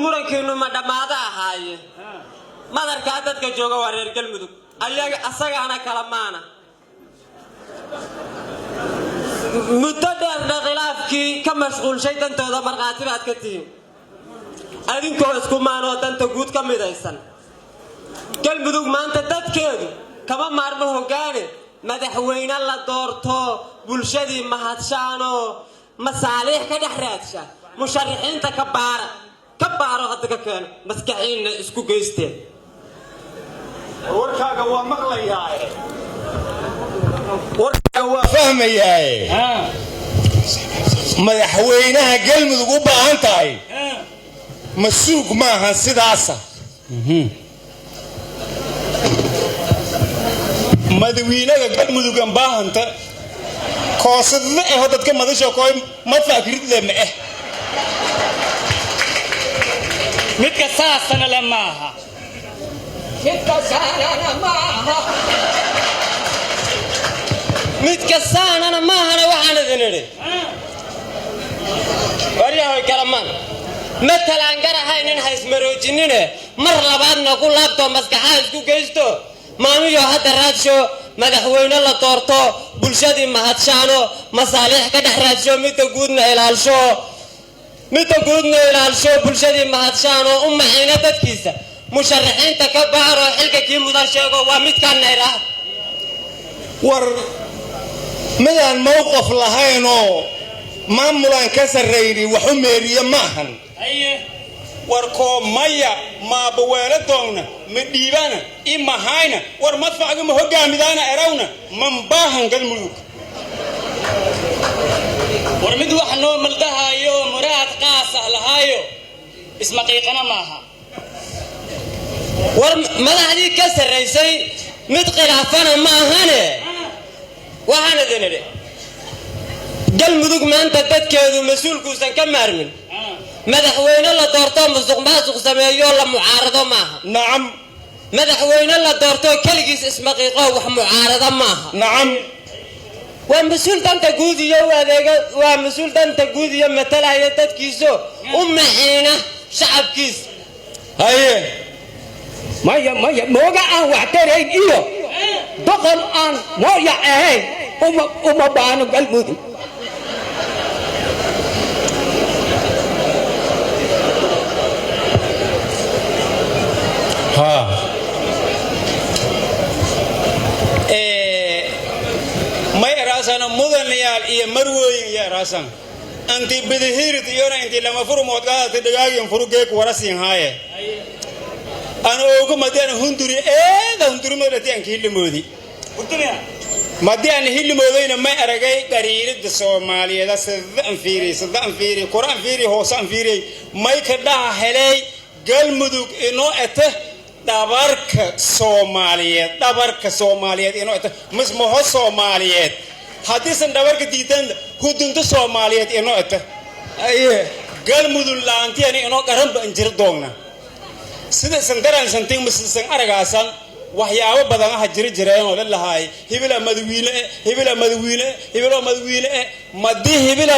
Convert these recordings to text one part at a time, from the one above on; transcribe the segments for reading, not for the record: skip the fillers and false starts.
murankeenu ma dhamaada ahaaye madarka dadka jooga waa reer galmudug ayaga asagana kala maana muddo dheer khilaafkii ka mashquulshay dantooda marqaati baad ka tihiin adinkoo isku maanoo danta guud ka midaysan galmudug maanta dadkeedu kama maarmo hoggaane madaxweyne la doorto bulshadii mahadshaano masaaliix ka dhex raadsha musharaxiinta ka baaro hadda ka keeno maskaxiinna isku geysteen warkaaga waa maqlayaa warkaaga waa fahmayaa madaxweynaha galmudug u baahan tahay masuug maaha sidaasa madaxweynaha galmudug aan baahanta koosadna ee dadka madasho kooy ma faakridle ma midka saasana la maaha midka saanana maahana waxaan idin idhi waryahoy kalamaan matalaan garahaynin haysmaroojinine mar labaadna ku laabto maskaxaha isku geysto maamuyo hadda raadsho madaxweyne la doorto bulshadii mahadshaano masaaliix ka dhex raadsho midda guudna ilaalsho bulshadii mahadshaano u maxiina dadkiisa musharaxiinta ka baaro xilka kii mudan sheego waa midkaan nayraah war midaan mowqif lahaynoo maamulaan ka sarrayni wax u meeriye maahan warkoo maya maabaweelo doogna ma dhiibana i mahayna war madfacga ma hogaamidaana erawna man baahan galmudug war mid wax noo maldahaayo muraad qaasa lahaayo ismaqiiqana maaha war madaxdii ka sarraysay mid khilaafana ma ahane waxaan idin idhi galmudug maanta dadkeedu mas-uulkuusan ka maarmin madaxweyne la doorto musuq maasuq sameeyo la mucaarado maaha nacam madaxweyne la doorto keligiis ismaqiiqo wax mucaarado maaha nacam waa mas-uul danta guud iyo adeega waa mas-uul danta guud iyo matalaya dadkiisu u maxiina shacabkiis haye maya mooga aan wax tarayn iyo doqon aan mooya ahayn uma baano galmudug may eraasana mudanayaal iyo marwooyin iyo eraasan anti bidihirid iyona inti lama furmood qaadata dhagaagin furugeek warasiin haaye ana oogu madiana hunduri hundurimadati aan kahilimoodi madiana hilimoodayna may aragay qariirida soomaaliyeeda sadaan fiiri quraan fiiri hoosaan fiiri may ka dhaha helay galmudug inoo ete dhabarka soomaaliyeed inoo ete mismaho soomaaliyeed haddiisan dhabarka diidan hudunta soomaaliyeed inoo ete galmudug laantiyani inoo qaranba injir doogna sida sandaransantin misan aragaasan waxyaabo badan ah jireen oo la lahaay hibila madawiine madi hibila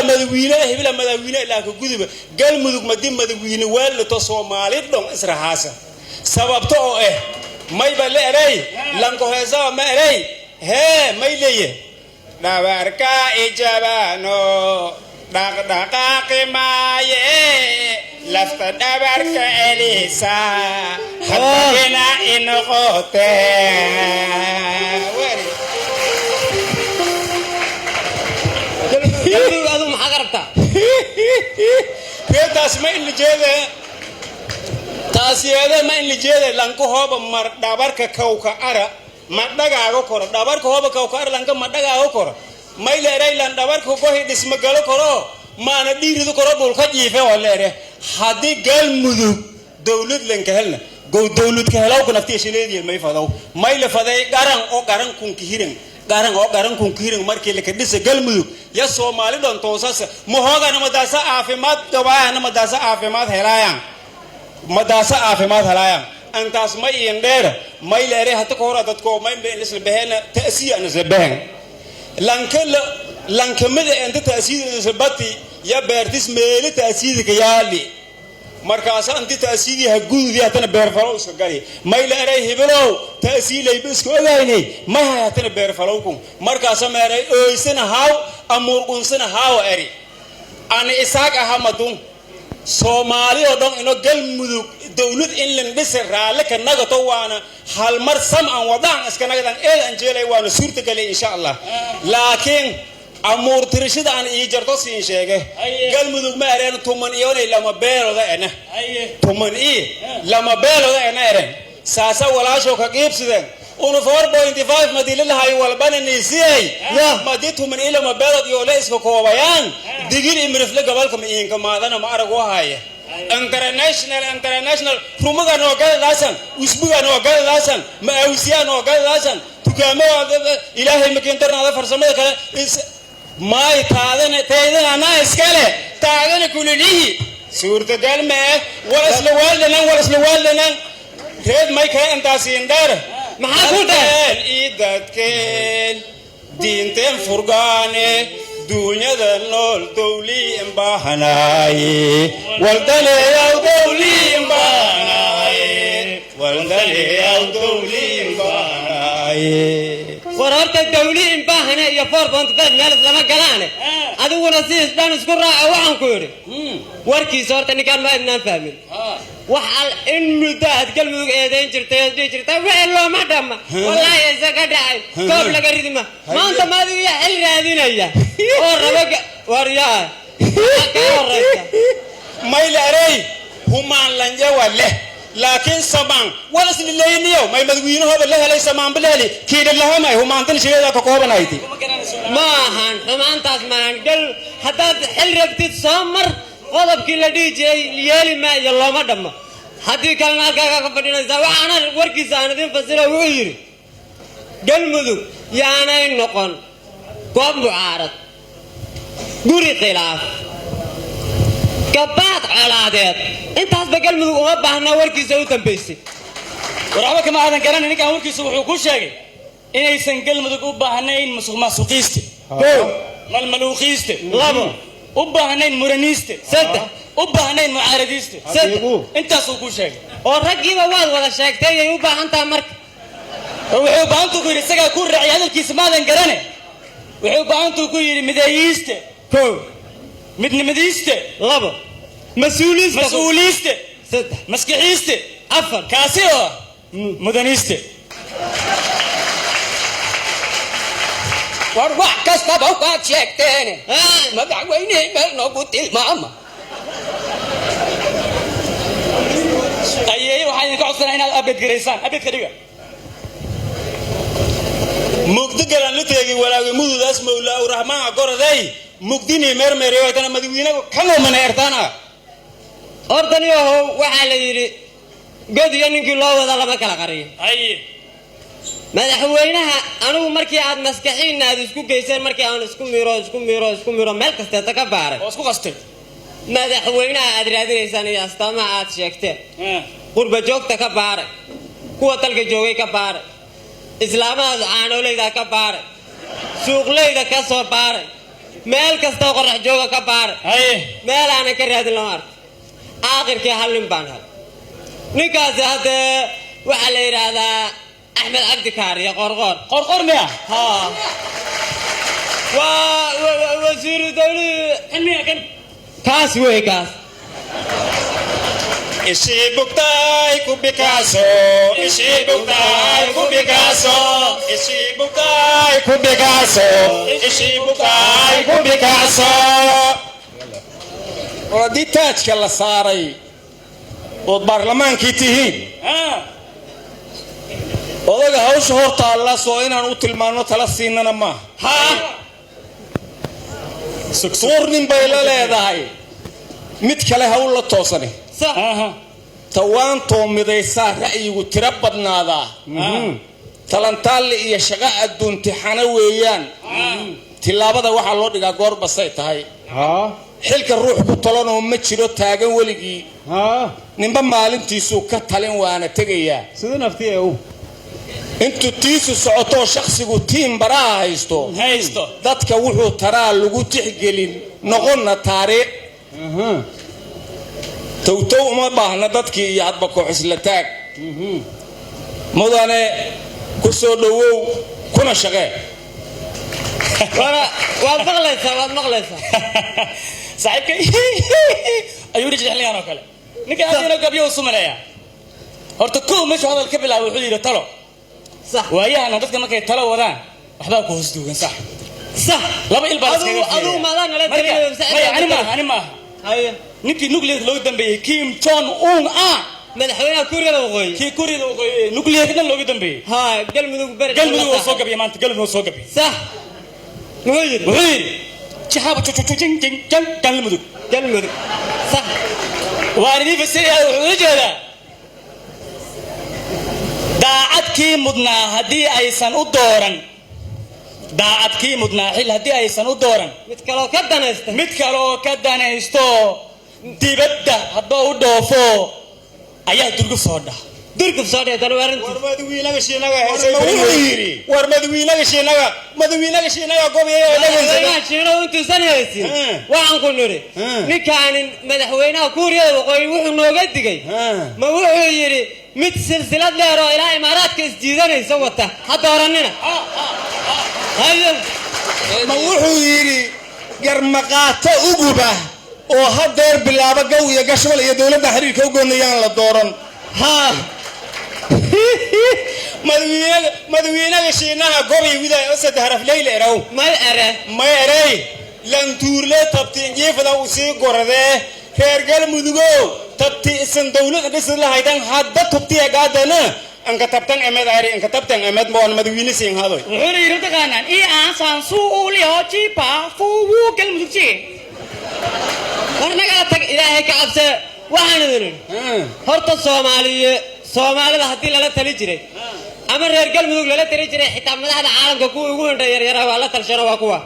madawiine la ka gudiba galmudug madi madawiine weelto Soomaali dhon israhaasa sababto oo may bal eray lanko heesa ma eray may leeye dhabarka ijabano dhaqdhaqaaqi maaye lafta dhabarka elisa hadina inoqote galmudug adu maxaa qarabta reetaas ma in lijeede taasiyada ma in lijeede lanko hooba mar dhabarka kawka ara ma dhagaago koro dhabarka hooba kawka ara lanka ma dhagaago koro may leeray lan dhabarka gohi dhisma galo koro maana dhiiridu koro dhulka jiife oo leere haddii galmudug dawlad lanka helna dawlad ka helaw kuna tiishileedii may fadaw may la faday garan kun kirin markii la ka dhisa galmudug ya Soomaali dhan toosas ma hoogana madaasa caafimaad gabaana madaasa caafimaad helayaan antaas may indheer may leere hata ka hor dadko may isla bahena taasiyan isla bahan lankamada inta taasiid isla bati ya beertis meeli taasiid ka yaali markaas anti taasiidii ha guudii hatana beerfalow iska gali mayla eray hibilow taasiilay bisku ogaynay ma hayatana beerfalowku markaas meeray ooysana haaw amuurqunsana haaw eri aan isaaq ahamadun Soomaali oo dhan ino galmudug dawlad in la dhisay raale ka nagato waana hal mar sam aan wadaan iska nagadan ee aan jeelay waana suurta gali insha Allah laakiin amuur tirashada aan ii jarto siin sheegay galmudug ma areen tuman iyoonay lama beeloda ena tuman ii lama beeloda ena areen saasa walaasho ka qiibsadeen unu 4.5 madilalahay walbana niisiyay madii tuman ii lama beelod iyo la iska koobayaan digir imrifle gobolka ma iinka maadana ma arag wahaya international rumaga no galaasan usbuga no galaasan ma awsiya no galaasan tukaamo ilaahay ma keentarnaa farsamada kale maay taadana ana iskale taadana kullihi suurta galme walasla waalana reed may kale intaasiin dheer maxaa ku dhaal idadkeen diinteen furgaane duunyada nool dawliin baahanaye waldaleeyaw dawliin baahanaye wararta dawliin baahana iyo 4.5 meel lama galaane adiguna si isdhan isku raaco waxaan ku yiri warkiisa horta ninkaan ma idnaan fahmin waxal in mudaad galmudug eedayn jirtay wixii looma dhama wallahi isaga dhacay koob laga ridima maanta maadiga ya xil raadinaya oo rabaga waryaa ka horeysa mayla aray humaan lanja wale laakiin samaan wala isleeyniyo may madwiinahooda la helay samaan bilali kiida lahamay humaantan shirada ka koobanayti maahan xumaantaas maan gal hadaad xil rabtid soomar qodobkii la dhijay yeeli ma iyo looma dhama hadii kalena halkaaga ka fadhinaysa waxaana warkiisa aan idin fasiro wuxuu yiri galmudug yaanay noqon goob mucaarad guri khilaaf gabaad colaadeed intaas ba galmudug uma baahna warkiisa u dambeysay waraba kama aadan garanay ninkan warkiisa wuxuu ku sheegay inaysan galmudug u baahnayn masuqmaasuqiiste malmaluuqiiste labo u baahnayn muraniiste saddex u baahnayn mucaaradiste intaas uu ku sheegay oo raggiiba waad wada sheegtay ay u baahan tahay marka wuxuu baahantu ku yiri isaga ku raacay hadalkiisa maadan garanay wuxuu baahantu ku yiri mideeyiste koo midnimadiiste labo mas'uuliste saddex maskixiiste afar kaasi oo mudaniste war wax kasta ba ka sheegteen madaxweyne meel noogu tilmaama ayay waxaan idin ka codsanayaa inaad update gareysaan update dhiga mugdi galan la teegi walaaga mududaas mawlaa rahmaan goraday mugdini mermere waytana madaxweynaha kano maneertana ordaniyo waxa la yiri godiga ninkii loo wada lama kala qariyo madaxweynaha anigu markii aad maskaxiinaad isku geyseen markii aan isku miiro meel kasta ka baaray oo isku qastay madaxweynaha aad raadinaysaan iyo astaamaha aad sheegteen qurba joogta ka baaray kuwa dalka joogay ka baaray islaamaha caanoleyda ka baaray suuqleyda ka soo baaray meel kasta qorax jooga ka baaray meel aan ka raadin lama arko aakhirkii hal nin baan hal ninkaas hadda waxa la yiraahdaa أحمد عبد كاري قرقر مياه ها وزير دولي المياه كان كاس ويكاس إشي بوكتاي كوبيكاسو إشي بوكتاي كوبيكاسو إشي بوكتاي كوبيكاسو إشي بوكتاي كوبيكاسو ودي تاج كلا صاري والبرلمان كيتيهين odaga hawsha horta alla soo inaan u tilmaano tala siinana ma ha suuqnin bay la leedahay mid kale hawl la toosani tawaanto midaysa ra'yigu tira badnaada talantaal iyo shaqo adduuntixana weeyaan tilaabada waxa loo dhigaa goor basay tahay xilka ruux ku talanoo ma jiro taagan weligii ninba maalintiisu ka talin waana tagayaa sida naftiyeeyo intu tiisu socoto shakhsigu tiim baraa haysto dadka wuxuu taraa lagu tixgelin noqonna taariikh توتو ما باهنا ددكي iyo hadba koox isla taag mudane ku soo dhawow kuna shaqee waad maqlaysaa saaxiibkay ayuu rajay xilligan oo kale ninka aadina gabiyo Soomaaliya horta koo meesha hadal ka bilaabo wuxuu yiri talo صح waayahan dadka markay talo wadaan waxba ku hoos duugan صح صح laba ilbaa iskaga adu ma daan la taliyo ani ma haye ninkii nuclear loo dambeeyay Kim Jong Un madaxweynaha Kuuriyada Waqooyi kii Kuuriyada Waqooyi nuclear kan looga dambeeyay ha galmudug soo gabiya maanta galmudug soo gabiya صح wuxuu yiri jahaba jing galmudug صح waaridii fasiraya wuxuu jeedaa daacadkii mudnaa hadii aysan u dooran daacadkii mudnaa xil hadii aysan u dooran mid kale oo ka danaysto dibadda hadba u dhoofo ayaa durguf soo dhahay tan waranti madawiinaga shiinaga gobiyo intuu sanaysin waxaan ku niri ninkaan madaxweynaha Kuuriyada Waqooyi wuxuu nooga digay ma wuxuu yiri mid silsilad dheer oo ilaa imaaraadka isjiidanaysa wata ha dooranina hayo ma wuxuu yiri garmaqaato uguba oo hadeer bilaaba gow iyo gashwal iyo dawladda xiriirka u goonayaan la dooran ha madawiinaga shiinaha gobi widay oo saddex haraf leeyl eraw ma eray lan tuurle tabtiin jeefada u sii goradee reer galmudugo tabti isan dawladda dhisay lahaydan hadda tubtiya gaadana an ka tabtan emed ari an ka tabtan emed boon madawiina siin hadoy wuxuu yiri taqaanaan aan san suu liyo jipa fuu galmudug warnaga tag ilaahay ka cabse waxaan idin horta Soomaalida hadii lala tali jiray ama reer galmudug lala tali jiray xitaa madaxda caalamka kuwa ugu hindha yar waa la talshana waa kuwa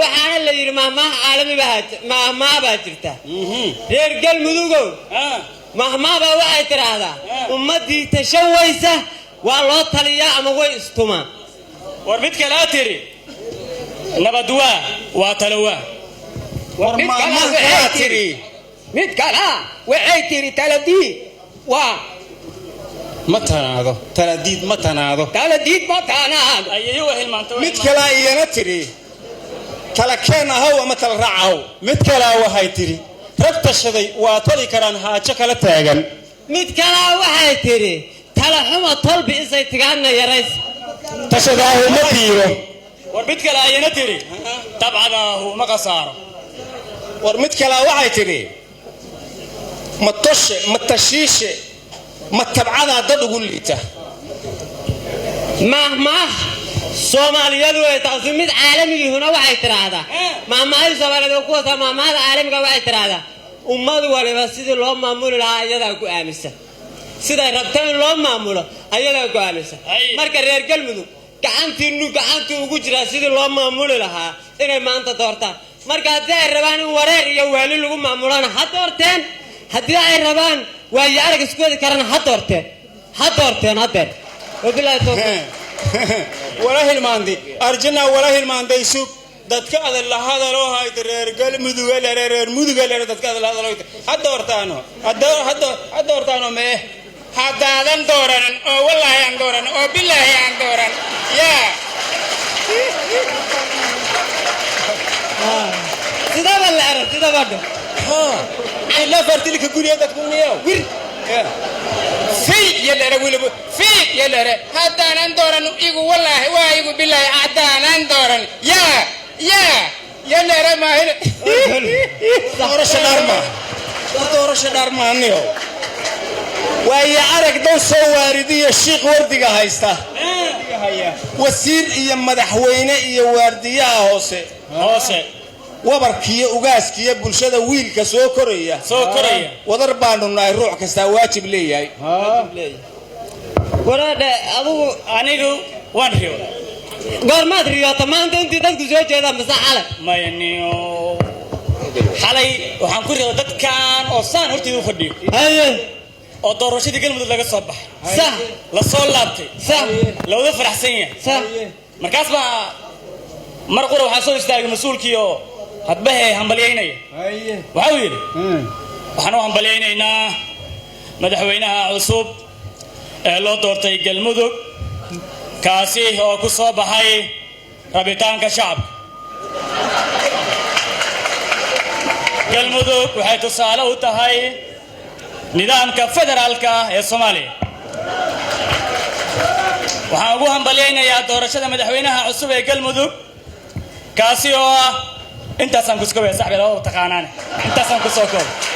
waxaana la yiri mahmaah caalami baa jirta reer galmudugo mahmaah baa waxay tiraahdaa ummadii tashawaysa waa loo taliyaa ama way istumaan war mid kale tiri nabadwa waa talawaa war mahmaah tiri mid kale waxay tiri taladii waa taladiid ma tanaado ayay wax hilmaanto mid kale iyana tiri tala keen ahaw ama tala raacaw mid kale waxay tiri rag tashaday waa tali karaan haajo kala taagan mid kale waxay tiri tala xumo tolbi isay tigaana yarays tashadaahu ma diiro war mid kale ayana tiri tabcadaahu ma qasaaro war mid kale waxay tiri ma toshe ma tashiishe ma tabcada dad ugu liita mahmaah Soomaaliyadu way taasi mid caalamiga huna waxay tiraahdaa mahmaah Soomaaliyeed ku wata mahmaahda caalamiga waxay tiraahdaa ummad waliba sidii loo maamuli lahaa ayada ku aaminsan siday rabtaan loo maamulo ayada ku aaminsan marka reer galmudug gacantii ugu jira sidii loo maamuli lahaa inay maanta doortaan marka haddii ay rabaan in wareer iyo waali lagu maamulana ha doorteen haddii ay rabaan waa yaarag isku wadi karana ha doorteen hadeer wabillahi tawfiiq wala hilmaandi arjina wala hilmaanday sug dadka adal la hadalo hay reer galmudug reer mudug dadka adal hadalo hadda hortaano me hadaadan dooran oo wallahi aan dooran oo billahi aan dooran ya sida bal arag sida bado ay la fartilka guriyada dadkuuniyo wir في يلا هذا ندورن يقول والله وايقول بالله عدانا ندورن يا يلا ما هنا دورش دارما نيو ويا عرق دو سواردي الشيخ وردي هايستا وسير يا مدحوينه يا وارديها هوسه wabarkiyo ugaaskiyo bulshada wiilka soo koraya wadar baanu nahay ruux kasta waajib leeyahay waraada anigu waan riyo goormaad riyota maanta intii dadku soo jeeda masaxale mayniyo xalay waxaan ku riyo dadkan oo saan hortiidu fadhiyo oo doorashadii galmudug laga soo baxay sax la soo laabtay sax la wada faraxsan yahay sax markaas ba mar qura waxaa soo istaagay mas'uulkii oo hadba hambalyeynaya waxa uu yiri waxaan u hambaleynaynaa madaxweynaha cusub ee loo doortay galmudug kaasi oo ku soo baxay rabitaanka shacabka galmudug waxay tusaale u tahay nidaamka federaalka ee Soomaaliya waxaan ugu hambaleynayaa doorashada madaxweynaha cusub ee galmudug kaasi oo intaasaan ku soo koobayaa saxbada oo taqaanaan intaasaan ku soo koobayaa